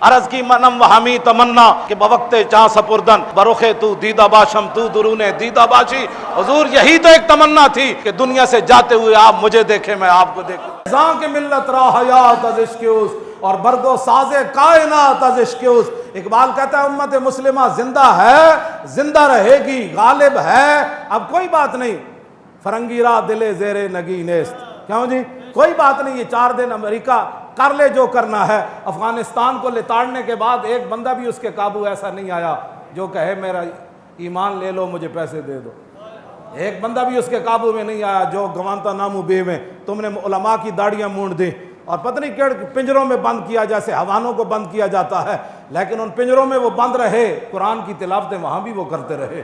عرض کی منم و ہمی تمنا کہ بوقت چاں سپردن بروخے تو دیدہ باشم تو درونے دیدہ باشی۔ حضور یہی تو ایک تمنا تھی کہ دنیا سے جاتے ہوئے آپ مجھے دیکھیں، میں آپ کو دیکھوں۔ زاں کے ملت را حیات از عشق اس اور برگ و ساز کائنات از عشق اس۔ اقبال کہتا ہے امت مسلمہ زندہ ہے، زندہ رہے گی، غالب ہے، اب کوئی بات نہیں۔ فرنگی را دل زیر نگی نیست، کیوں جی کوئی بات نہیں، یہ 4 دن امریکہ کر لے جو کرنا ہے۔ افغانستان کو لتاڑنے کے بعد ایک بندہ بھی اس کے قابو ایسا نہیں آیا جو کہے میرا ایمان لے لو مجھے پیسے دے دو۔ ایک بندہ بھی اس کے قابو میں نہیں آیا جو گوانتا نامو بے میں تم نے علماء کی داڑیاں مونڈ دی اور پتہ نہیں کیڑ پنجروں میں بند کیا، جیسے حیوانوں کو بند کیا جاتا ہے، لیکن ان پنجروں میں وہ بند رہے، قرآن کی تلاوتیں وہاں بھی وہ کرتے رہے،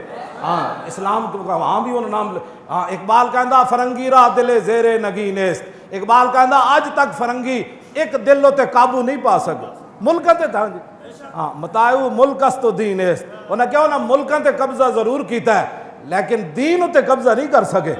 اسلام کا وہاں بھی انہوں نام اقبال کہندہ فرنگی را دل زیر نگی نیست۔ اقبال کہندہ آج تک فرنگی ایک دل تے قابو نہیں پا سکے، ملکتے تھا جی متاعو ملک است تو دین است، انہیں کیا ہونا ملکوں تے قبضہ ضرور کیتا ہے لیکن دین تے قبضہ نہیں کر سکے۔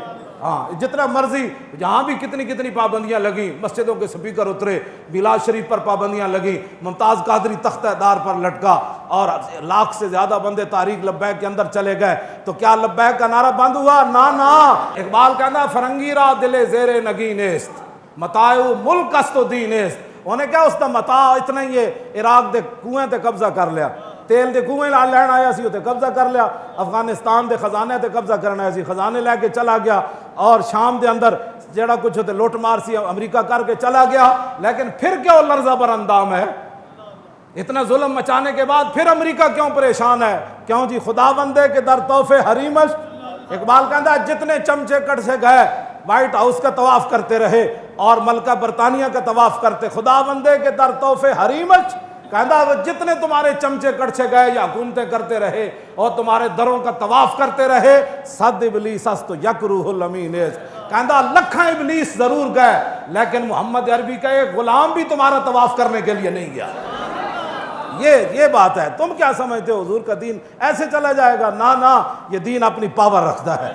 جتنا مرضی جہاں بھی کتنی پابندیاں لگیں، مسجدوں کے سپیکر اترے، میلاد شریف پر پابندیاں لگیں، ممتاز قادری تختہ دار پر لٹکا اور 1 لاکھ سے زیادہ بندے تاریخ لبیک کے اندر چلے گئے، تو کیا لبیک کا نعرہ بند ہوا؟ نا۔ اقبال کہنا فرنگی را دل زیر نگی نیست متاعو ملک است و دین است۔ انہیں کیا اس دا متاع اتنا ہی ہے، عراق دے کنویں تے قبضہ کر لیا، تیل دے کنویں لین آیا سی تے قبضہ کر لیا، افغانستان دے خزانے تے قبضہ کرنا آیا سی، خزانے لے کے چلا گیا، اور شام دے اندر جڑا کچھ ہوتے لوٹ مار سی امریکہ کر کے چلا گیا، لیکن پھر کیا لرزہ بر اندام ہے؟ اتنا ظلم مچانے کے بعد پھر امریکہ کیوں پریشان ہے؟ کیوں جی خدا بندے کے در تحفے حریمش۔ اقبال کہتا ہے جتنے چمچے کٹ سے گئے وائٹ ہاؤس کا طواف کرتے رہے اور ملکہ برطانیہ کا طواف کرتے، خدا بندے کے در تحفے حریمش، کہتا ہے جتنے تمہارے چمچے کٹ سے گئے یا حکومتیں کرتے رہے اور تمہارے دروں کا طواف کرتے رہے، صد ابلیس است یک روح الامین است، کہتا لکھاں ابلیس ضرور گئے لیکن محمد عربی کا ایک غلام بھی تمہارا طواف کرنے کے لیے نہیں گیا۔ یہ بات ہے، تم کیا سمجھتے ہو حضور کا دین ایسے چلا جائے گا؟ نا، یہ دین اپنی پاور رکھتا ہے،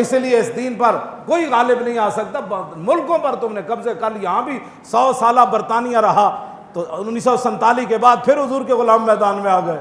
اس لیے اس دین پر کوئی غالب نہیں آ سکتا۔ ملکوں پر تم نے قبضے کر لی، یہاں بھی 100 سالہ برطانیہ رہا تو 1947 کے بعد پھر حضور کے غلام میدان میں آ گئے۔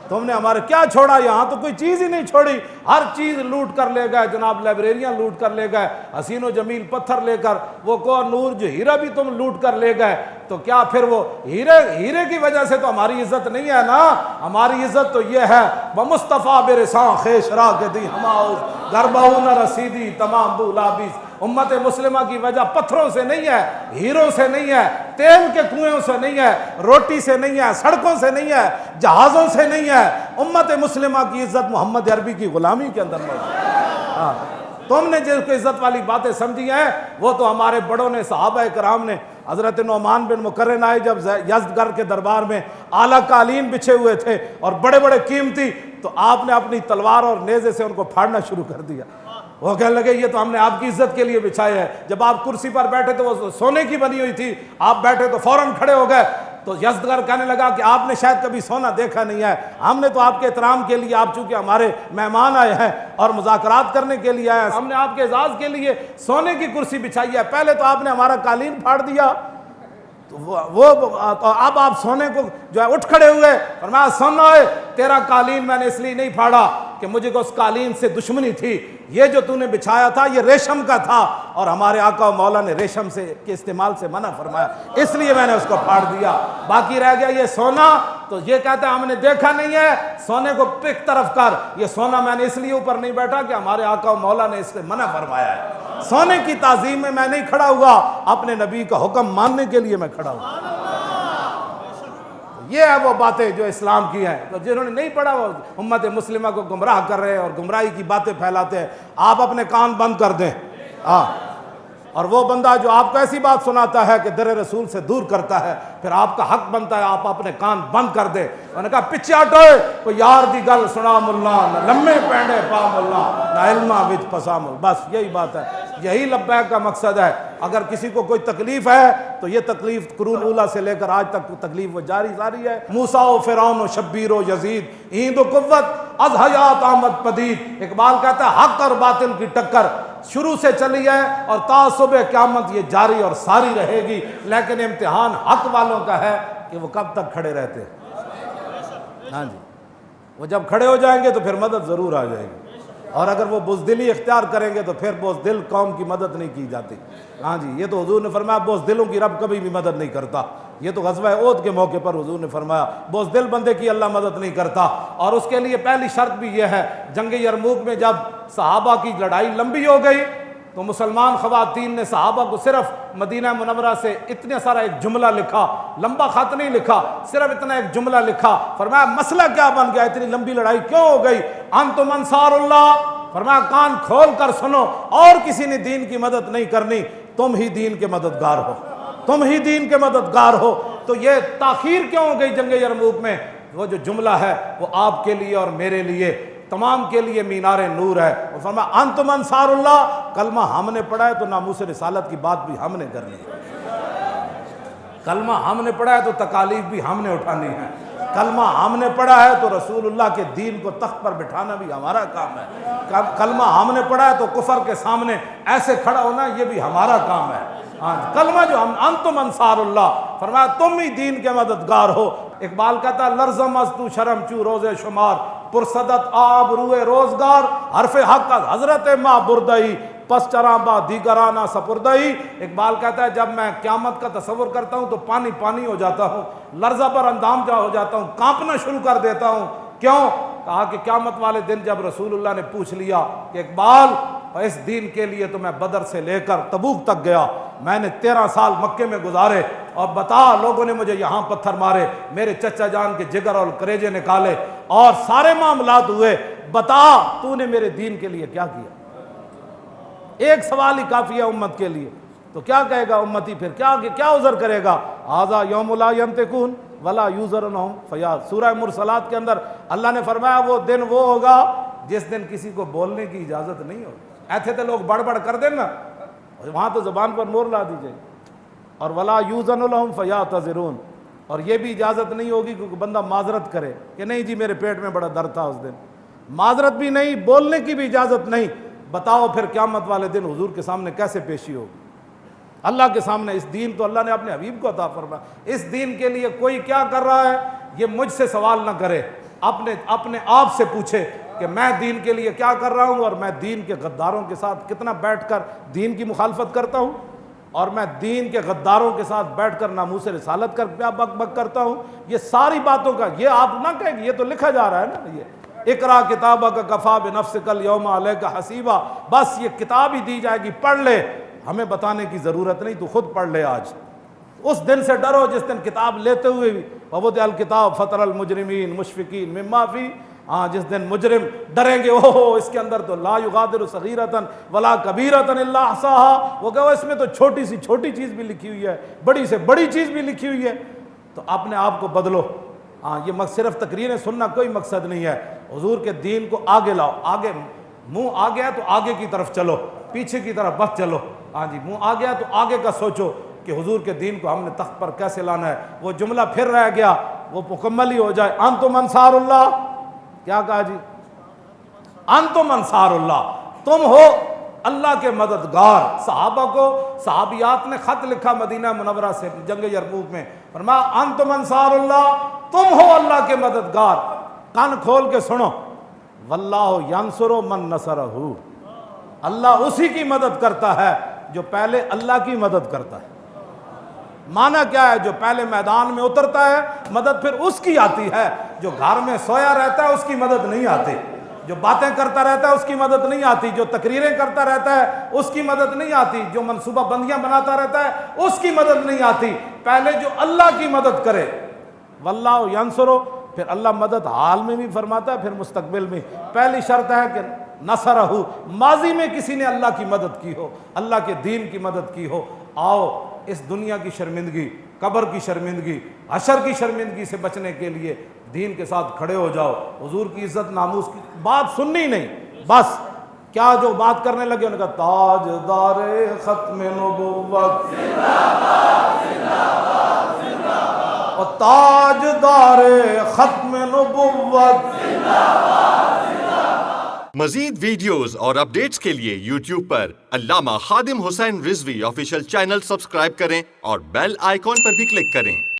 تم نے ہمارے کیا چھوڑا؟ یہاں تو کوئی چیز ہی نہیں چھوڑی، ہر چیز لوٹ کر لے گئے جناب، لائبریریاں لوٹ کر لے گئے، حسین و جمیل پتھر لے کر، وہ کوہ نور جو ہیرا بھی تم لوٹ کر لے گئے، تو کیا پھر وہ ہیرے کی وجہ سے تو ہماری عزت نہیں ہے نا؟ ہماری عزت تو یہ ہے بمصطفیٰ برساں خیش را کے دی ہماؤز گربہو نہ رسیدی تمام بولابیز۔ امت مسلمہ کی وجہ پتھروں سے نہیں ہے، ہیروں سے نہیں ہے، تیل کے کنویں سے نہیں ہے، روٹی سے نہیں ہے، سڑکوں سے نہیں ہے، جہازوں سے نہیں ہے، امت مسلمہ کی عزت محمد عربی کی غلامی کے اندر موجود۔ تم نے جس کو عزت والی باتیں سمجھی ہیں وہ تو ہمارے بڑوں نے، صحابہ کرام نے، حضرت نعمان بن مقرن آئے جب یزدگرد کے دربار میں اعلیٰ قالین بچھے ہوئے تھے اور بڑے بڑے قیمتی، تو آپ نے اپنی تلوار اور نیزے سے ان کو پھاڑنا شروع کر دیا۔ وہ کہنے لگے یہ تو ہم نے آپ کی عزت کے لیے بچھائے ہے، جب آپ کرسی پر بیٹھے تو وہ سونے کی بنی ہوئی تھی، آپ بیٹھے تو فوراً کھڑے ہو گئے۔ تو یزدگرد کہنے لگا کہ آپ نے شاید کبھی سونا دیکھا نہیں ہے، ہم نے تو آپ کے احترام کے لیے، آپ چونکہ ہمارے مہمان آئے ہیں اور مذاکرات کرنے کے لیے آئے ہیں، ہم نے آپ کے اعزاز کے لیے سونے کی کرسی بچھائی ہے، پہلے تو آپ نے ہمارا قالین پھاڑ دیا، اب آپ سونے کو جو ہے اٹھ کھڑے ہوئے، فرمایا سنو تیرا قالین میں نے اس لیے نہیں پھاڑا کہ مجھے کو اس قالین سے دشمنی تھی، یہ جو تو نے بچھایا تھا یہ ریشم کا تھا اور ہمارے آقا و مولا نے ریشم سے کے استعمال سے منع فرمایا، اس لیے میں نے اس کو پھاڑ دیا، باقی رہ گیا یہ سونا، تو یہ کہتا ہے ہم نے دیکھا نہیں ہے، سونے کو پک طرف کر، یہ سونا میں نے اس لیے اوپر نہیں بیٹھا کہ ہمارے آقا و مولا نے اس سے منع فرمایا ہے، سونے کی تعظیم میں میں نہیں کھڑا ہوا، اپنے نبی کا حکم ماننے کے لیے میں کھڑا ہوا۔ یہ ہے وہ باتیں جو اسلام کی ہیں، تو جنہوں نے نہیں پڑھا وہ امت مسلمہ کو گمراہ کر رہے ہیں اور گمراہی کی باتیں پھیلاتے ہیں۔ آپ اپنے کان بند کر دیں، اور وہ بندہ جو آپ کو ایسی بات سناتا ہے کہ در رسول سے دور کرتا ہے، پھر آپ کا حق بنتا ہے آپ اپنے کان بند کر دیں۔ انہوں نے کہا پچھے ہٹوئے، کوئی یار دی گل سنا ملا، نہ لمے پینڈے پا ملا، نہ علمہ وچ پسا مل، بس یہی بات ہے، یہی لبیک کا مقصد ہے۔ اگر کسی کو کوئی تکلیف ہے تو یہ تکلیف قرون اولیٰ سے لے کر آج تک تکلیف وہ جاری ہے۔ موسیٰ و فرعون و شبیر و یزید، ایند و قوت از حیات آمد پدید۔ اقبال کہتا ہے حق اور باطل کی ٹکر شروع سے چلی ہے اور تا صبح قیامت یہ جاری اور ساری رہے گی، لیکن امتحان حق والوں کا ہے کہ وہ کب تک کھڑے رہتے ہیں۔ ہاں جی، وہ جب کھڑے ہو جائیں گے تو پھر مدد ضرور آ جائے گی، اور اگر وہ بزدلی اختیار کریں گے تو پھر بزدل قوم کی مدد نہیں کی جاتی۔ ہاں جی، یہ تو حضور نے فرمایا بزدلوں کی رب کبھی بھی مدد نہیں کرتا۔ یہ تو غزوہ احد کے موقع پر حضور نے فرمایا بزدل بندے کی اللہ مدد نہیں کرتا، اور اس کے لیے پہلی شرط بھی یہ ہے، جنگ یرموک میں جب صحابہ کی لڑائی لمبی ہو گئی تو مسلمان خواتین نے صحابہ کو صرف مدینہ منورہ سے اتنا سارا ایک جملہ لکھا، لمبا خط نہیں لکھا، صرف اتنا ایک جملہ لکھا، فرمایا مسئلہ کیا بن گیا، اتنی لمبی لڑائی کیوں ہو گئی؟ انتم انصار اللہ، فرمایا کان کھول کر سنو، اور کسی نے دین کی مدد نہیں کرنی، تم ہی دین کے مددگار ہو، تم ہی دین کے مددگار ہو۔ تو یہ تاخیر کیوں ہو گئی جنگ یرموک میں؟ وہ جو جملہ ہے وہ آپ کے لیے اور میرے لیے تمام کے لیے مینار نور ہے۔ وہ فرمایا انتم انصار اللہ، کلمہ ہم نے پڑھا ہے تو ناموس رسالت کی بات بھی ہم نے کرنی ہے، کلمہ ہم نے پڑھا ہے تو تکالیف بھی ہم نے اٹھانی ہے، کلمہ ہم نے پڑھا ہے تو رسول اللہ کے دین کو تخت پر بٹھانا بھی ہمارا کام ہے، کلمہ ہم نے پڑھا ہے تو کفر کے سامنے ایسے کھڑا ہونا یہ بھی ہمارا کام ہے۔ کلمہ جو ہم انتم انصار اللہ، فرمایا تم ہی دین کے مددگار ہو۔ اقبال کہتا ہے لرزم از تو شرم چو روز شمار، پرصدت آب روئے روزگار، حرف حق از حضرت ماں بردئی، پس چراں با دیگرانہ سپردئی۔ اقبال کہتا ہے جب میں قیامت کا تصور کرتا ہوں تو پانی پانی ہو جاتا ہوں، لرزہ پر اندام جا ہو جاتا ہوں، کانپنا شروع کر دیتا ہوں۔ کیوں؟ کہا کہ قیامت والے دن جب رسول اللہ نے پوچھ لیا کہ اقبال اس دین کے لیے تو میں بدر سے لے کر تبوک تک گیا، میں نے 13 سال مکے میں گزارے، اور بتا لوگوں نے مجھے یہاں پتھر مارے، میرے چچا جان کے جگر اور کریجے نکالے اور سارے معاملات ہوئے، بتا تو نے میرے دین کے لیے کیا کیا؟ ایک سوال ہی کافی ہے امت کے لیے۔ تو کیا کہے گا امتی پھر؟ کیا عذر کرے گا؟ ھذا یوم لا ینطقون ولا یوزر عنہم فیاض۔ سورہ مرسلات کے اندر اللہ نے فرمایا وہ دن وہ ہوگا جس دن کسی کو بولنے کی اجازت نہیں ہوگی۔ ایسے تو لوگ بڑھ بڑھ کر دیں نا، وہاں تو زبان پر مور لا دیجئے، اور ولا یوزن لہم فیعتذرون، اور یہ بھی اجازت نہیں ہوگی کہ بندہ معذرت کرے کہ نہیں جی میرے پیٹ میں بڑا درد تھا اس دن، معذرت بھی نہیں، بولنے کی بھی اجازت نہیں۔ بتاؤ پھر قیامت والے دن حضور کے سامنے کیسے پیشی ہوگی؟ اللہ کے سامنے اس دین تو اللہ نے اپنے حبیب کو عطا فرمایا، اس دین کے لیے کوئی کیا کر رہا ہے یہ مجھ سے سوال نہ کرے، اپنے آپ سے پوچھے کہ میں دین کے لیے کیا کر رہا ہوں، اور میں دین کے غداروں کے ساتھ کتنا بیٹھ کر دین کی مخالفت کرتا ہوں، اور میں دین کے غداروں کے ساتھ بیٹھ کر ناموس رسالت کر کیا بک بک کرتا ہوں۔ یہ ساری باتوں کا یہ آپ نہ کہیں گے، یہ تو لکھا جا رہا ہے نا، یہ اقرا کتابک کفا بنفسک الیوم علیک حسیبا، بس یہ کتاب ہی دی جائے گی، پڑھ لے، ہمیں بتانے کی ضرورت نہیں، تو خود پڑھ لے۔ آج اس دن سے ڈرو جس دن کتاب لیتے ہوئے بھی ووضع الکتاب فتر المجرمین مشفقین مما فی، جس دن مجرم ڈریں گے اوہ اس کے اندر تو لا یغادر صغیرۃ ولا کبیرۃ الا احصاها، وہ کہو اس میں تو چھوٹی سی چھوٹی چیز بھی لکھی ہوئی ہے، بڑی سے بڑی چیز بھی لکھی ہوئی ہے۔ تو اپنے آپ کو بدلو۔ یہ صرف تقریریں سننا کوئی مقصد نہیں ہے، حضور کے دین کو آگے لاؤ، آگے منہ آ گیا تو آگے کی طرف چلو، پیچھے کی طرف بس چلو۔ منہ آ گیا تو آگے کا سوچو کہ حضور کے دین کو ہم نے تخت پر کیسے لانا ہے۔ وہ جملہ پھر رہ گیا، وہ مکمل ہی ہو جائے، انتم انصار اللہ۔ کیا کہا جی؟ انتم انصار اللہ، تم ہو اللہ کے مددگار۔ صحابہ کو صحابیات نے خط لکھا مدینہ منورہ سے جنگ یرموک میں، فرمایا انتم انصار اللہ، تم ہو اللہ کے مددگار۔ کان کھول کے سنو، واللہ ینصر من نصرہ، اللہ اسی کی مدد کرتا ہے جو پہلے اللہ کی مدد کرتا ہے۔ معنی کیا ہے؟ جو پہلے میدان میں اترتا ہے مدد پھر اس کی آتی ہے، جو گھر میں سویا رہتا ہے اس کی مدد نہیں آتی، جو باتیں کرتا رہتا ہے اس کی مدد نہیں آتی، جو تقریریں کرتا رہتا ہے اس کی مدد نہیں آتی، جو منصوبہ بندیاں بناتا رہتا ہے اس کی مدد نہیں آتی۔ پہلے جو اللہ کی مدد کرے، واللہ ینصرو، پھر اللہ مدد حال میں بھی فرماتا ہے، پھر مستقبل میں۔ پہلی شرط ہے کہ نصرہ، ماضی میں کسی نے اللہ کی مدد کی ہو، اللہ کے دین کی مدد کی ہو۔ آؤ اس دنیا کی شرمندگی، قبر کی شرمندگی، حشر کی شرمندگی سے بچنے کے لیے دین کے ساتھ کھڑے ہو جاؤ۔ حضور کی عزت ناموس کی بات سننی نہیں، بس کیا جو بات کرنے لگے انہوں نے کہا تاجدار ختم نبوت اور تاجدار ختم نبوت مزید ویڈیوز اور اپڈیٹس کے لیے YouTube پر علامہ Khadim Hussain Rizvi official channel subscribe کریں اور بیل آئیکن پر بھی کلک کریں۔